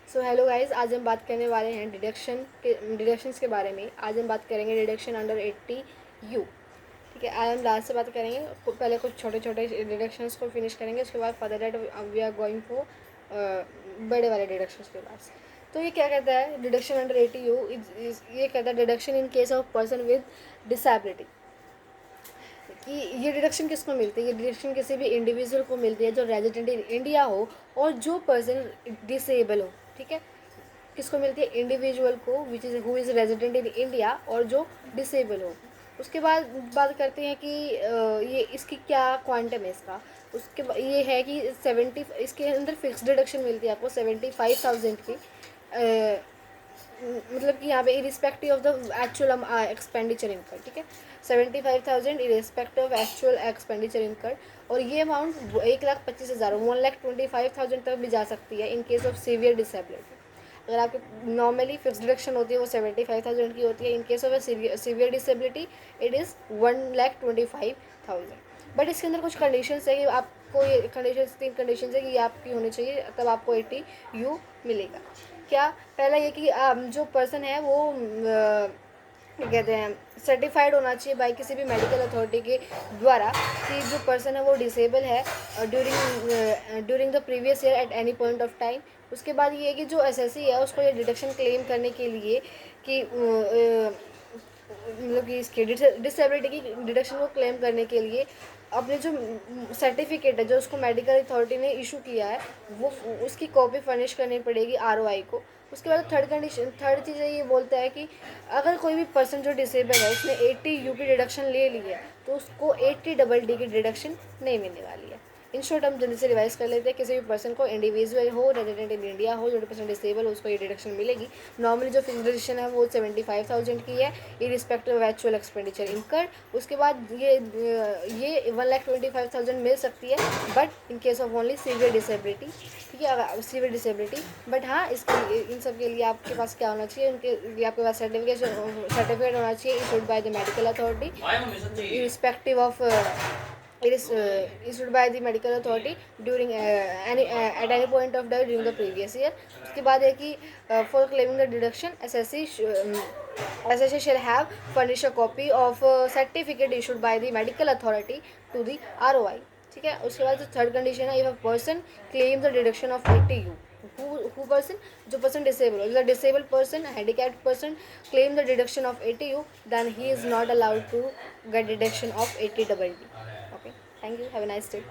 So hello guys, आज हम बात करने वाले हैं डिडक्शंस के बारे में। आज हम बात करेंगे डिडक्शन अंडर 80U। ठीक है, आज हम लास्ट से बात करेंगे। पहले कुछ छोटे छोटे डिडक्शंस को फिनिश करेंगे, उसके बाद further that we are going for बड़े वाले डिडक्शंस के पास। तो ये क्या कहता है, डिडक्शन अंडर 80U ये कहता है deduction in case of person with disability. कि ये डिडक्शन किसको मिलती है? ये डिडक्शन किसी भी इंडिविजुअल को मिलती है जो रेजिडेंट इन इंडिया हो और जो पर्सन डिसेबल हो। ठीक है, किसको मिलती है? इंडिविजुअल को which is who is resident in India और जो डिसेबल हो। उसके बाद बात करते हैं कि ये इसकी क्या क्वांटम है इसका। ये है कि 70, इसके अंदर फिक्स डिडक्शन मिलती है आपको 75,000 की। मतलब कि यहाँ पे irrespective of the actual expenditure इनकर। ठीक है, 75,000 इरिस्पेक्टिव ऑफ एक्चुअल एक्सपेंडिचर इनकर। और ये अमाउंट 1,25,000 1,25,000 तक भी जा सकती है in case of severe disability. अगर आपकी नॉर्मली फिक्स डिडक्शन होती है वो 75,000 की होती है। In case of severe disability it is 1,25,000। But इसके अंदर कुछ कंडीशंस है कि आपको ये कंडीशंस 3 कंडीशंस है कि ये आपकी होनी चाहिए, तब आपको 80U मिलेगा। क्या? पहला ये कि जो पर्सन है वो क्या कहते हैं, सर्टिफाइड होना चाहिए बाय किसी भी मेडिकल अथॉरिटी के द्वारा कि जो पर्सन है वो डिसेबल है during the previous year at any point of time. उसके बाद ये है कि जो एसएससी है उसको ये डिडक्शन क्लेम करने के लिए कि मतलब कि इसके डिसेबिलिटी की डिडक्शन को क्लेम करने के लिए अपने जो सर्टिफिकेट है जो उसको मेडिकल अथॉरिटी ने इशू किया है वो उसकी कॉपी फर्निश करनी पड़ेगी आरओआई को। उसके बाद थर्ड चीज़ ये बोलता है कि अगर कोई भी पर्सन जो डिसेबल है उसने 80U की डिडक्शन ले ली है तो उसको 80DD की डिडक्शन नहीं मिलने वाली है। इन शॉर्ट हम जल्दी से रिवाइज कर लेते हैं। किसी भी पर्सन को, इंडिविजुअल हो, रेजिडेंट इन इंडिया हो, जो पर्सन डिसेबल हो, उसको ये डिडक्शन मिलेगी। नॉर्मली जो फिक्स डिडक्शन है वो 75,000 की है इरिस्पेक्टिव ऑफ एक्चुअल एक्सपेंडिचर इनकर। उसके बाद ये 1,25,000 मिल सकती है but in case of only severe disability. ठीक है, सीवियर डिसेबिलिटी। बट हाँ, इसके इन सब के लिए आपके पास क्या होना चाहिए? उनके लिए आपके पास सर्टिफिकेट होना चाहिए issued by the medical authority irrespective of it is issued by the medical authority during at any point of time during the previous year. उसके बाद है कि for claiming the deduction SSC shall have furnish a copy of certificate issued by the medical authority to the ROI. ठीक है, उसके बाद जो third condition है, if a person claim the deduction of 80U, who person, जो person disabled, if the disabled person, handicapped person claim the deduction of 80U, then he is not allowed to get deduction of 80DD. Okay, thank you, have a nice day.